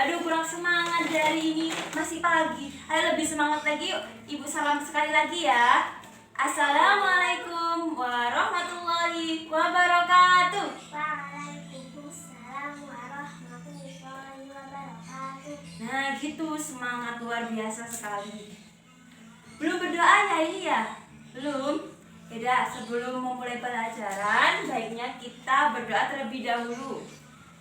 Aduh, kurang semangat hari ini, masih pagi. Ayo lebih semangat lagi yuk. Ibu salam sekali lagi ya. Assalamualaikum warahmatullahi wabarakatuh. Waalaikumsalam warahmatullahi wabarakatuh. Nah gitu, semangat luar biasa sekali. Belum berdoa ya ini ya? Belum? Yaudah, sebelum memulai pelajaran, baiknya kita berdoa terlebih dahulu.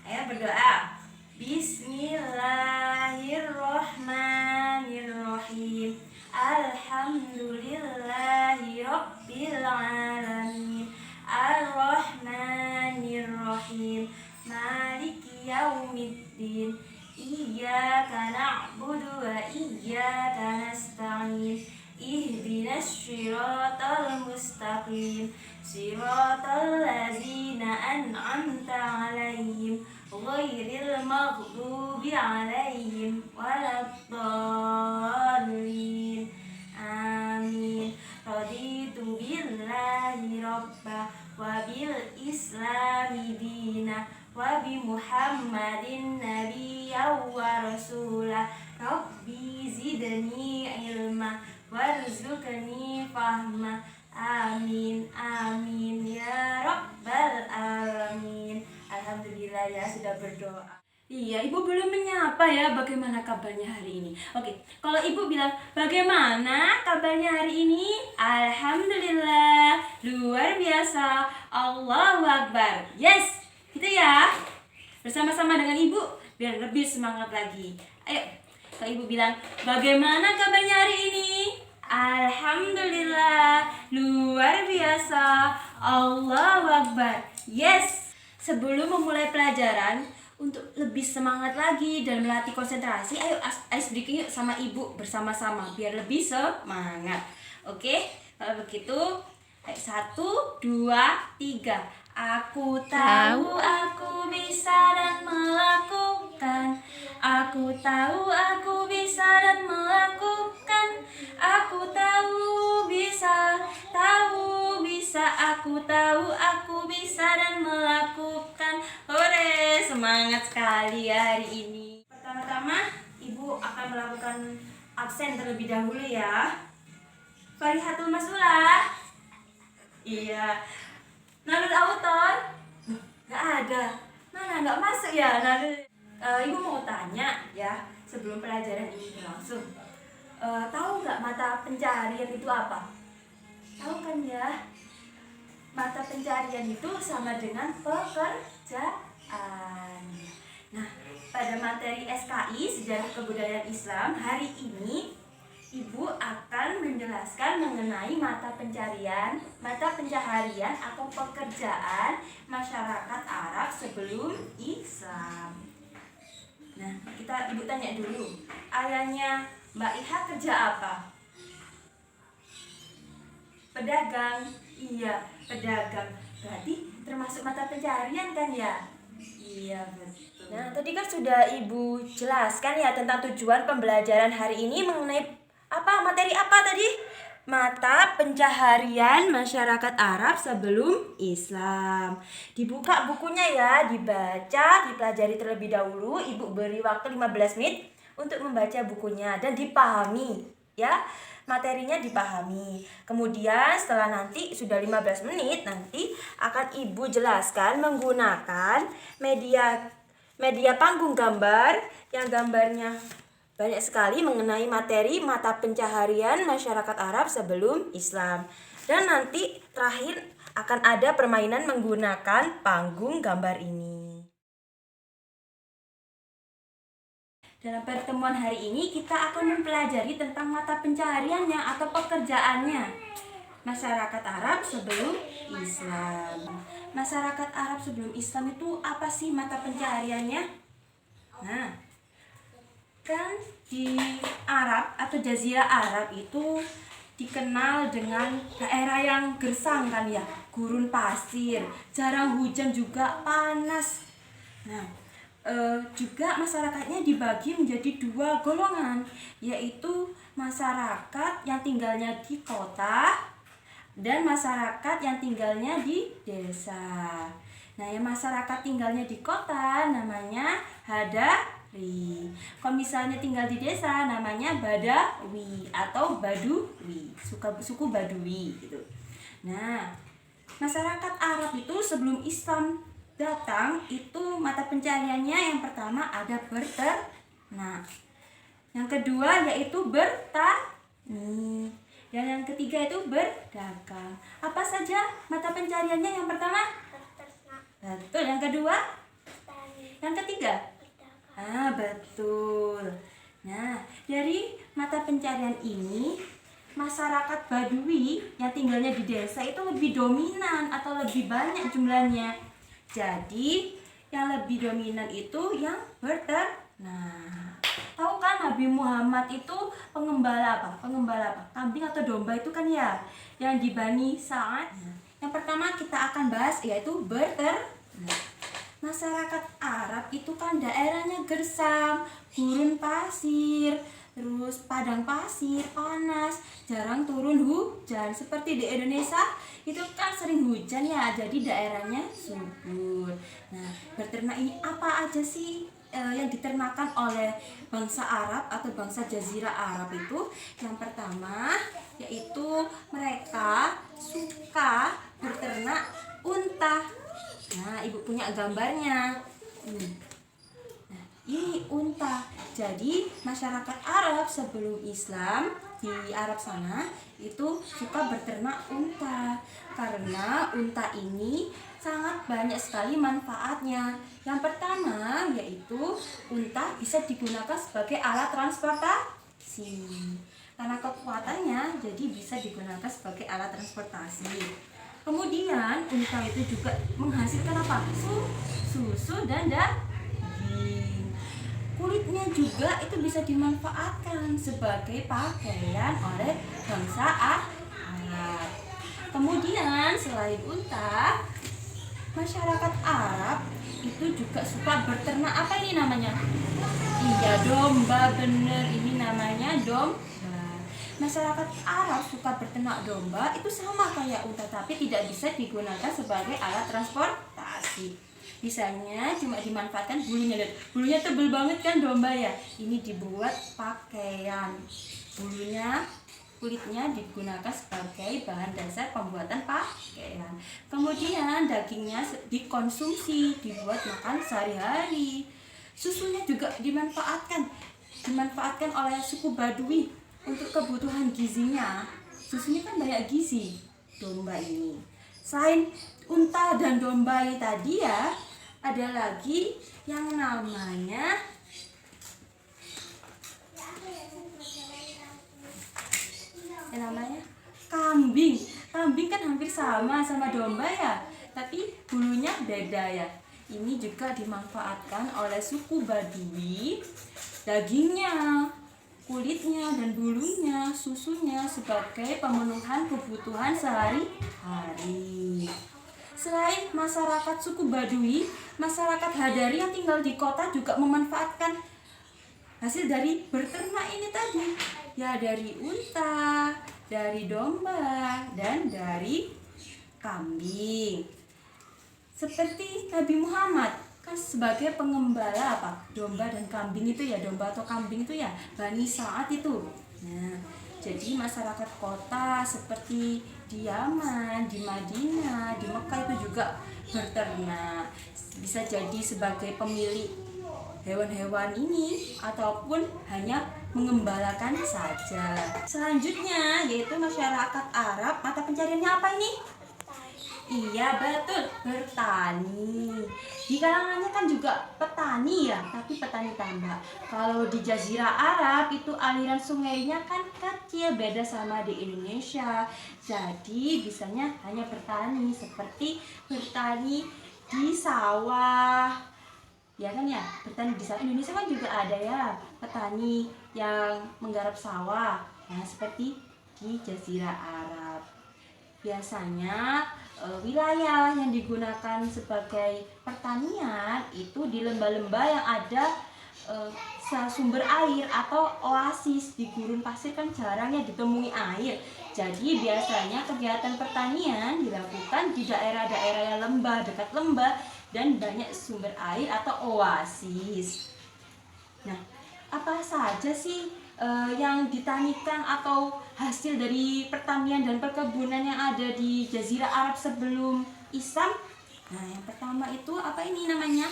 Ayo berdoa. Bismillahirrohmanirrohim. Alhamdulillahi rabbil alamin. Ar-Rahmanir-Rahim. Maliki yaumiddin. Iyyaka na'budu wa iyyaka nasta'in. Ihdinas siratal mustaqim. Siratal ladzina an'amta 'alaihim ghairil maghdubi 'alaihim waladdallin. Amin. Raditu billahi rabba wa bil islami dina wa bi Muhammadin nabiyya wa rasula. Rabbi zidni ilma warzuqni fahma. Amin amin ya rabbal alamin. Alhamdulillah ya, sudah berdoa. Iya, ibu belum menyapa ya, bagaimana kabarnya hari ini? Oke, kalau ibu bilang bagaimana kabarnya hari ini? Alhamdulillah, luar biasa, Allahu Akbar. Yes, gitu ya. Bersama-sama dengan ibu biar lebih semangat lagi. Ayo, kalau ibu bilang bagaimana kabarnya hari ini? Alhamdulillah, luar biasa, Allahu Akbar. Yes. Sebelum memulai pelajaran, untuk lebih semangat lagi dan melatih konsentrasi, ayo ice breaking yuk sama ibu bersama-sama biar lebih semangat. Oke, kalau begitu, ayo 1, 2, 3. Aku tahu aku bisa dan melakukan. Aku tahu aku bisa dan melakukan. Aku tahu bisa, aku tahu aku bisa dan melakukan. Hore, semangat sekali hari ini. Pertama-tama ibu akan melakukan absen terlebih dahulu ya. Farihatul Masulah. Iya. Nalur Autor. Gak ada. Mana gak masuk ya Nalur. Ibu mau tanya ya, sebelum pelajaran ini berlangsung. Tahu nggak mata pencarian itu apa? Tahu kan ya? Mata pencarian itu sama dengan pekerjaan. Nah, pada materi SKI Sejarah Kebudayaan Islam hari ini ibu akan menjelaskan mengenai mata pencaharian atau pekerjaan masyarakat Arab sebelum Islam. Nah, ibu tanya dulu, ayahnya Mbak Iha kerja apa? Pedagang. Iya, pedagang. Berarti termasuk mata pencaharian kan ya? Iya, betul. Nah, tadi kan sudah ibu jelaskan ya tentang tujuan pembelajaran hari ini mengenai materi apa tadi? Mata pencaharian masyarakat Arab sebelum Islam. Dibuka bukunya ya, dibaca, dipelajari terlebih dahulu. Ibu beri waktu 15 menit untuk membaca bukunya dan dipahami ya. Materinya dipahami. Kemudian setelah nanti sudah 15 menit nanti akan ibu jelaskan menggunakan media panggung gambar yang gambarnya banyak sekali mengenai materi mata pencaharian masyarakat Arab sebelum Islam. Dan nanti terakhir akan ada permainan menggunakan panggung gambar ini. Dalam pertemuan hari ini kita akan mempelajari tentang mata pencahariannya atau pekerjaannya masyarakat Arab sebelum Islam. Masyarakat Arab sebelum Islam itu apa sih mata pencahariannya? Nah, kan di Arab atau Jazirah Arab itu dikenal dengan daerah yang gersang kan ya, gurun pasir, jarang hujan juga panas. Nah, juga masyarakatnya dibagi menjadi 2 golongan, yaitu masyarakat yang tinggalnya di kota dan masyarakat yang tinggalnya di desa. Nah, yang masyarakat tinggalnya di kota namanya Hadarim. Ri. Kalau misalnya tinggal di desa namanya Badawi atau Baduwi, suku Baduwi gitu. Nah, masyarakat Arab itu sebelum Islam datang itu mata pencahariannya yang pertama ada berternak. Yang kedua yaitu bertani. Dan yang ketiga itu berdagang. Apa saja mata pencahariannya yang pertama? Berternak. Betul. Yang kedua? Bertani. Yang ketiga? Berdagang. Betul. Nah, dari mata pencarian ini, masyarakat Baduy yang tinggalnya di desa itu lebih dominan atau lebih banyak jumlahnya. Jadi, yang lebih dominan itu yang berternak. Tahu kan Nabi Muhammad itu pengembala apa? Pengembala apa? Kambing atau domba itu kan ya, yang di Bani Sa'ad. Yang pertama kita akan bahas yaitu berternak. Masyarakat Arab itu kan daerahnya gersam, gurun pasir, terus padang pasir, panas, jarang turun hujan. Seperti di Indonesia itu kan sering hujan ya, jadi daerahnya subur. Nah, berternak ini apa aja sih yang diternakan oleh bangsa Arab atau bangsa Jazirah Arab itu? Yang pertama yaitu mereka suka berternak unta. Nah, ibu punya gambarnya. Nah, ini unta. Jadi masyarakat Arab sebelum Islam di Arab sana itu suka berternak unta karena unta ini sangat banyak sekali manfaatnya. Yang pertama yaitu unta bisa digunakan sebagai alat transportasi. Karena kekuatannya jadi bisa digunakan sebagai alat transportasi. Kemudian unta itu juga menghasilkan apa? Susu dan daging. Kulitnya juga itu bisa dimanfaatkan sebagai pakaian oleh bangsa Arab. Kemudian selain unta, masyarakat Arab itu juga suka berternak apa ini namanya? Iya, domba, bener, ini namanya domba. Masyarakat Arab suka berternak domba itu sama kayak unta tapi tidak bisa digunakan sebagai alat transportasi. Misalnya cuma dimanfaatkan bulunya, lihat bulunya tebel banget kan domba ya. Ini dibuat pakaian. Bulunya, kulitnya digunakan sebagai bahan dasar pembuatan pakaian. Kemudian dagingnya dikonsumsi, dibuat makan sehari-hari. Susunya juga dimanfaatkan oleh suku Baduy untuk kebutuhan gizinya. Susunya kan banyak gizi domba ini. Selain unta dan domba ini tadi ya, ada lagi yang namanya kambing. Kambing kan hampir sama domba ya, tapi bulunya beda ya. Ini juga dimanfaatkan oleh suku Baduy. Dagingnya, kulitnya dan bulunya, susunya sebagai pemenuhan kebutuhan sehari-hari. Selain masyarakat suku Baduy, masyarakat Hadari yang tinggal di kota juga memanfaatkan hasil dari berternak ini tadi. Ya, dari unta, dari domba, dan dari kambing. Seperti Nabi Muhammad kan sebagai pengembala apa? Domba dan kambing itu ya, domba atau kambing itu ya, Bani Sa'ad itu. Nah, jadi masyarakat kota seperti di Yaman, di Madinah, di Mekah itu juga berternak. Bisa jadi sebagai pemilik hewan-hewan ini ataupun hanya mengembalakan saja. Selanjutnya yaitu masyarakat Arab, mata pencariannya apa ini? Iya, betul, bertani. Di kalangannya kan juga petani ya, tapi petani tambak. Kalau di Jazirah Arab itu aliran sungainya kan kecil, beda sama di Indonesia. Jadi bisanya hanya bertani, seperti bertani di sawah. Ya kan ya, bertani di sawah. Indonesia kan juga ada ya, petani yang menggarap sawah. Nah, seperti di Jazirah Arab. Biasanya wilayah yang digunakan sebagai pertanian itu di lembah-lembah yang ada sumber air atau oasis. Di gurun pasir kan jarang ya ditemui air. Jadi biasanya kegiatan pertanian dilakukan di daerah-daerah yang lembah, dekat lembah dan banyak sumber air atau oasis. Nah, apa saja sih yang ditanikan atau hasil dari pertanian dan perkebunan yang ada di Jazirah Arab sebelum Islam? Nah, yang pertama itu apa ini namanya?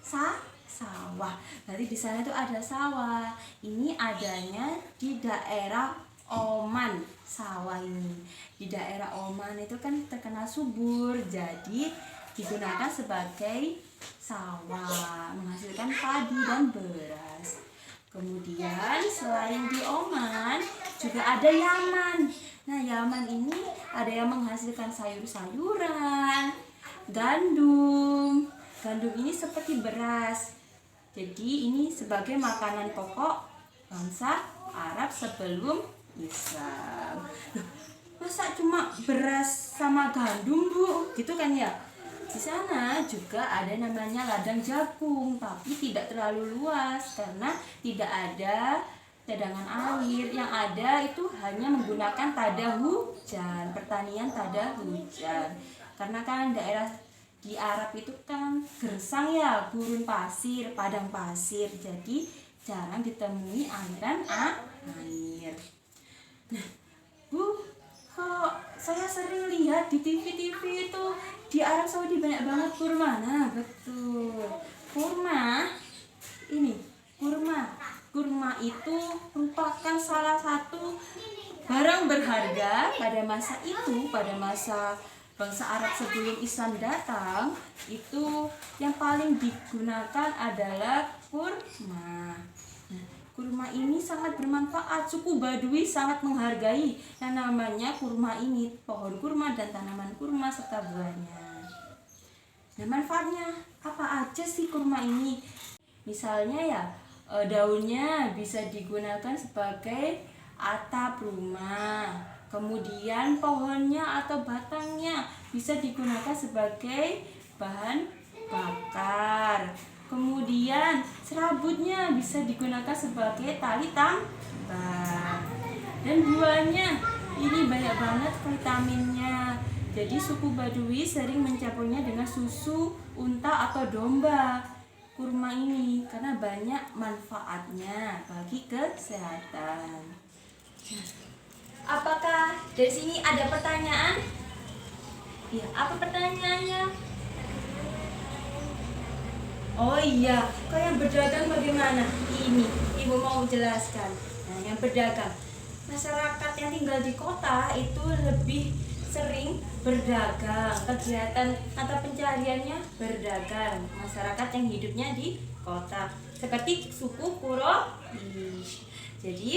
Sawah. Berarti di sana itu ada sawah. Ini adanya di daerah Oman. Sawah ini di daerah Oman itu kan terkenal subur, jadi digunakan sebagai sawah, menghasilkan padi dan beras. Kemudian selain di Oman juga ada Yaman. Nah, Yaman ini ada yang menghasilkan sayur-sayuran, gandum. Gandum ini seperti beras. Jadi ini sebagai makanan pokok bangsa Arab sebelum Islam. Loh, masa cuma beras sama gandum, Bu? Gitu kan ya? Di sana juga ada namanya ladang jagung, tapi tidak terlalu luas karena tidak ada cadangan air. Yang ada itu hanya menggunakan tada hujan, pertanian tada hujan. Karena kan daerah di Arab itu kan gersang ya, gurun pasir, padang pasir, jadi jarang ditemui aliran air. Nah, Bu, kalau saya sering lihat di TV-TV itu di Arab Saudi banyak banget kurma. Nah, betul. Kurma ini, kurma itu merupakan salah satu barang berharga pada masa itu, pada masa bangsa Arab sebelum Islam datang. Itu yang paling digunakan adalah kurma. Nah, kurma ini sangat bermanfaat. Suku Badui sangat menghargai yang namanya kurma ini, pohon kurma dan tanaman kurma serta buahnya. Nah, manfaatnya apa aja sih kurma ini? Misalnya ya, daunnya bisa digunakan sebagai atap rumah. Kemudian pohonnya atau batangnya bisa digunakan sebagai bahan bakar. Kemudian serabutnya bisa digunakan sebagai tali tambang. Dan buahnya ini banyak banget vitaminnya. Jadi suku Badui sering mencampurnya dengan susu unta atau domba kurma ini karena banyak manfaatnya bagi kesehatan. Apakah dari sini ada pertanyaan? Ya, apa pertanyaannya? Oh iya, kalau yang berdagang bagaimana? Ini, Ibu mau jelaskan. Nah, yang berdagang, masyarakat yang tinggal di kota itu lebih sering berdagang. Kegiatan atau pencariannya berdagang. Masyarakat yang hidupnya di kota, seperti suku Quraisy. Jadi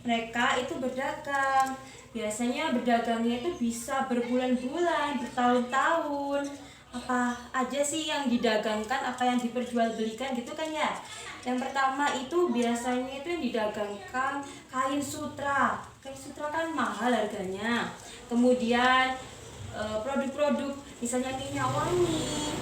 mereka itu berdagang. Biasanya berdagangnya itu bisa berbulan-bulan, bertahun-tahun. Apa aja sih yang didagangkan, apa yang diperjualbelikan gitu kan ya? Yang pertama itu biasanya itu yang didagangkan kain sutra. Kain sutra kan mahal harganya. Kemudian produk-produk misalnya minyak wangi.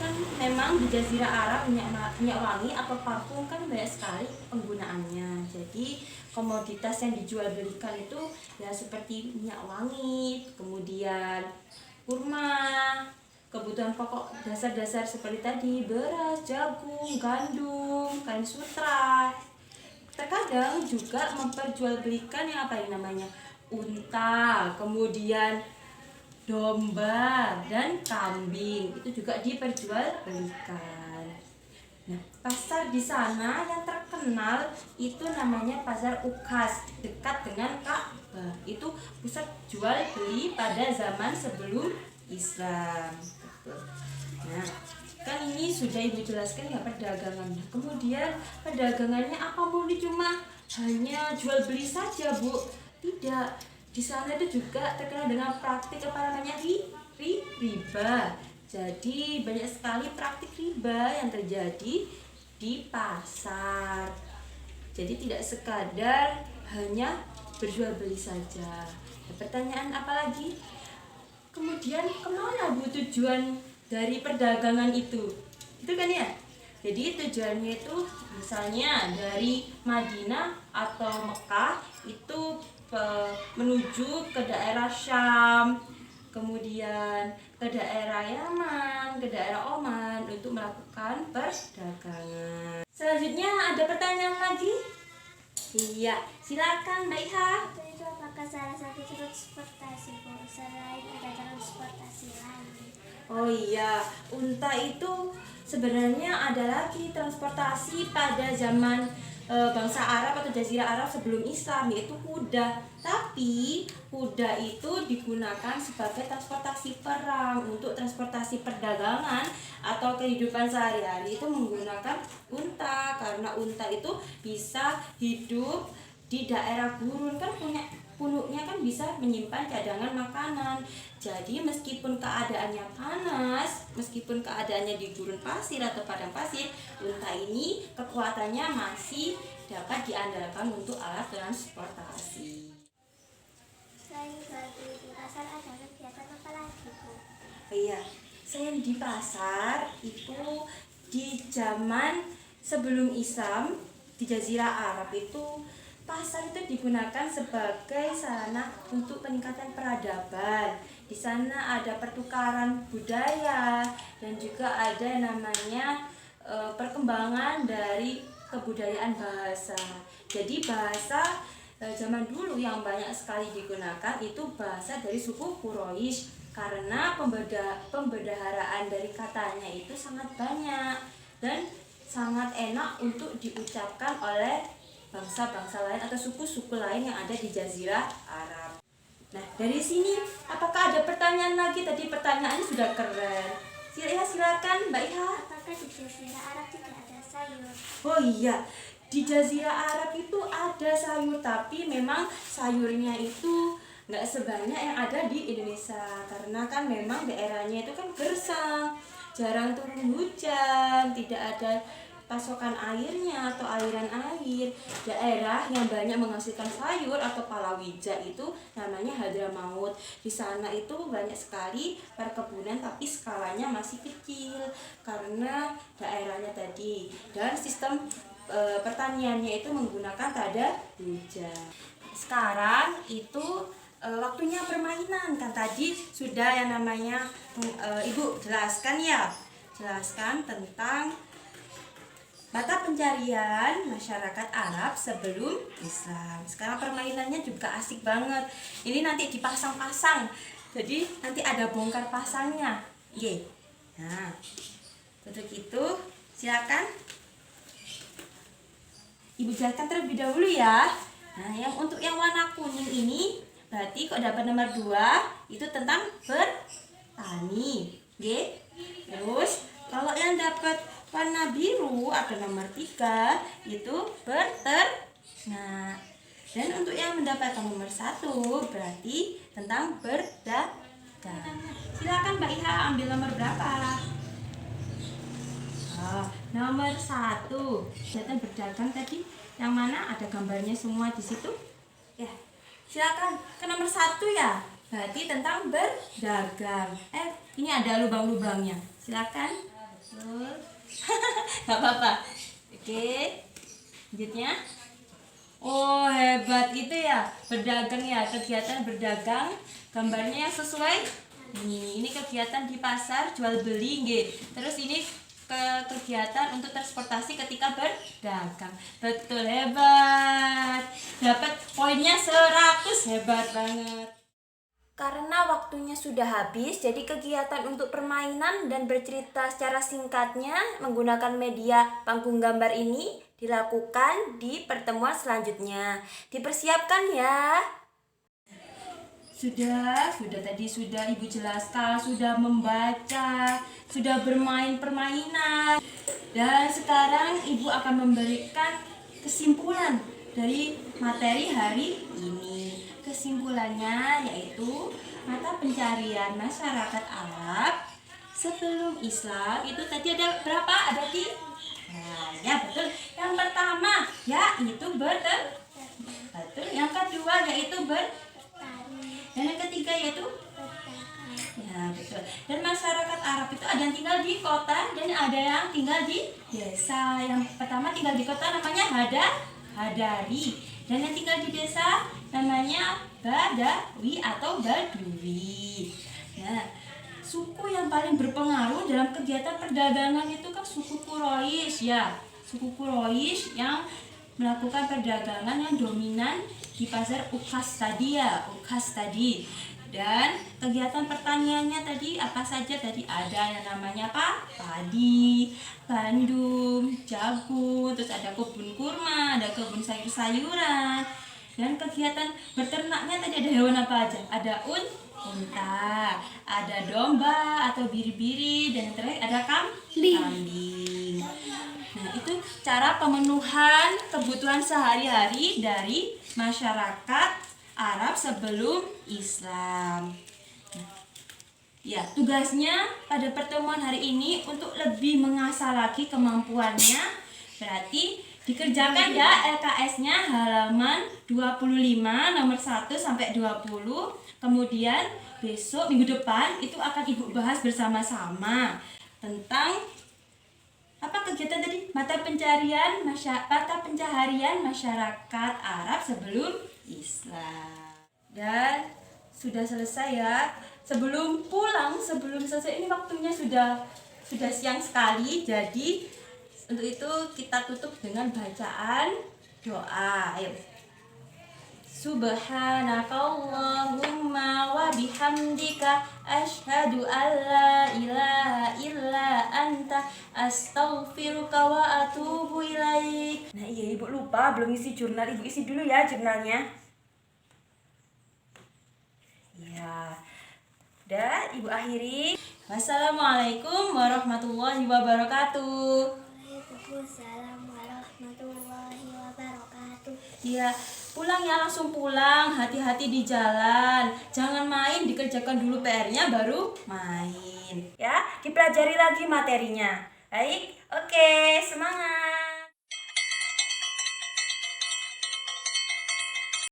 Kan memang di Jazirah Arab minyak wangi atau parfum kan banyak sekali penggunaannya. Jadi komoditas yang dijual belikan itu ya seperti minyak wangi, kemudian kurma, kebutuhan pokok dasar-dasar seperti tadi beras, jagung, gandum, kain sutra. Terkadang juga memperjualbelikan yang apa yang namanya unta, kemudian domba dan kambing itu juga diperjualbelikan. Nah, pasar di sana yang terkenal itu namanya Pasar Ukas, dekat dengan Ka'bah. Itu pusat jual beli pada zaman sebelum Islam. Nah, kan ini sudah Ibu jelaskan ya perdagangannya. Kemudian perdagangannya apa murni cuma hanya jual beli saja, Bu? Tidak. Di sana itu juga terkenal dengan praktik apa namanya riba. Jadi banyak sekali praktik riba yang terjadi di pasar. Jadi tidak sekadar hanya berjual beli saja. Nah, pertanyaan apa lagi? Kemudian kemana Bu tujuan dari perdagangan itu? Itu kan ya? Jadi tujuannya itu misalnya dari Madinah atau Mekah itu menuju ke daerah Syam, kemudian ke daerah Yaman, ke daerah Oman untuk melakukan perdagangan. Selanjutnya ada pertanyaan lagi? Iya, silakan Mbak Iha. Unta itu apakah salah satu transportasi, Bu? Selain ada transportasi lain. Oh iya, unta itu sebenarnya ada lagi transportasi pada zaman bangsa Arab atau Jazirah Arab sebelum Islam, yaitu kuda. Tapi kuda itu digunakan sebagai transportasi perang. Untuk transportasi perdagangan atau kehidupan sehari-hari itu menggunakan unta, karena unta itu bisa hidup di daerah gurun, kan punuknya kan bisa menyimpan cadangan makanan. Jadi meskipun keadaannya panas, meskipun keadaannya di gurun pasir atau padang pasir, unta ini kekuatannya masih dapat diandalkan untuk alat transportasi. Selain jual beli di pasar, ada kegiatan apa lagi, Bu? Iya, selain di pasar itu di zaman sebelum Islam di Jazirah Arab itu pasar itu digunakan sebagai sarana untuk peningkatan peradaban. Di sana ada pertukaran budaya dan juga ada namanya perkembangan dari kebudayaan bahasa. Jadi bahasa zaman dulu yang banyak sekali digunakan itu bahasa dari suku Quraisy, karena pembendaharaan dari katanya itu sangat banyak dan sangat enak untuk diucapkan oleh bangsa-bangsa lain atau suku-suku lain yang ada di Jazirah Arab. Nah, dari sini apakah ada pertanyaan lagi? Tadi pertanyaannya sudah keren. Silakan Mbak Iha. Apakah di Jazirah Arab tidak ada sayur? Oh iya, di Jazirah Arab itu ada sayur, tapi memang sayurnya itu nggak sebanyak yang ada di Indonesia, karena kan memang daerahnya itu kan gersang, jarang turun hujan, tidak ada pasokan airnya atau aliran air. Daerah yang banyak menghasilkan sayur atau palawija itu namanya Hadramaut. Di sana itu banyak sekali perkebunan, tapi skalanya masih kecil karena daerahnya tadi, dan sistem pertaniannya itu menggunakan tada hujan. Sekarang itu waktunya permainan, kan tadi sudah yang namanya Ibu jelaskan ya, jelaskan tentang mata pencarian masyarakat Arab sebelum Islam. Sekarang permainannya juga asik banget. Ini nanti dipasang-pasang, jadi nanti ada bongkar pasangnya. Oke. Nah, untuk itu silakan Ibu jelaskan terlebih dahulu ya. Nah, untuk yang warna kuning ini berarti kok dapat nomor 2 itu tentang bertani. Oke. Terus kalau yang dapat warna biru ada nomor 3 itu berternak. Dan untuk yang mendapatkan nomor 1 berarti tentang berdagang. Silakan Mbak Iha ambil nomor berapa? Nomor 1. Kelihatan berdagang tadi. Yang mana ada gambarnya semua di situ? Ya. Silakan ke nomor 1 ya. Berarti tentang berdagang. Ini ada lubang-lubangnya. Silakan. Gak apa-apa. Oke. Lanjutnya. Oh, hebat itu ya. Berdagang ya, kegiatan berdagang. Gambarnya yang sesuai. Ini kegiatan di pasar jual beli nggih. Terus ini kegiatan untuk transportasi ketika berdagang. Betul, hebat. Dapat poinnya 100, hebat banget. Karena waktunya sudah habis, jadi kegiatan untuk permainan dan bercerita secara singkatnya menggunakan media panggung gambar ini dilakukan di pertemuan selanjutnya. Dipersiapkan ya. Sudah tadi sudah Ibu jelaskan, sudah membaca, sudah bermain permainan. Dan sekarang Ibu akan memberikan kesimpulan dari materi hari ini. Kesimpulannya yaitu mata pencarian masyarakat Arab sebelum Islam itu tadi ada berapa? Ada ya betul. Yang pertama yaitu berdagang. Betul. Yang kedua yaitu dan yang ketiga yaitu ya betul. Dan masyarakat Arab itu ada yang tinggal di kota dan ada yang tinggal di desa. Yang pertama tinggal di kota namanya Hadari, dan yang tinggal di desa namanya Badawi atau Badui. Nah, suku yang paling berpengaruh dalam kegiatan perdagangan itu kan suku Quraisy ya. Suku Quraisy yang melakukan perdagangan yang dominan di pasar Ukhas tadi ya, Ukhas tadi. Dan kegiatan pertaniannya tadi apa saja tadi, ada yang namanya apa? Padi, gandum, jagung, terus ada kebun kurma, ada kebun sayur-sayuran. Dan kegiatan berternaknya tadi ada hewan apa aja? Ada unta, ada domba atau biri-biri, dan yang terakhir ada kambing. Nah, itu cara pemenuhan kebutuhan sehari-hari dari masyarakat Arab sebelum Islam. Ya, tugasnya pada pertemuan hari ini untuk lebih mengasah lagi kemampuannya. Berarti dikerjakan ya LKS-nya halaman 25 nomor 1 sampai 20. Kemudian besok minggu depan itu akan Ibu bahas bersama-sama tentang apa kegiatan tadi? Mata pencaharian masyarakat Arab sebelum Islam. Dan sudah selesai ya. Sebelum selesai ini waktunya sudah siang sekali. Jadi untuk itu kita tutup dengan bacaan doa. Ayo. Subhanakallahumma wa bihamdika asyhadu an la ilaha illa anta astaghfiruka wa atubu ilaik. Nah iya, Ibu lupa belum isi jurnal. Ibu isi dulu ya jurnalnya. Ya. Dan Ibu akhiri. Wassalamualaikum warahmatullahi wabarakatuh. Waalaikumsalam warahmatullahi wabarakatuh. Ya, pulang ya, langsung pulang, hati-hati di jalan. Jangan main, dikerjakan dulu PR-nya baru main. Ya, dipelajari lagi materinya. Baik, oke.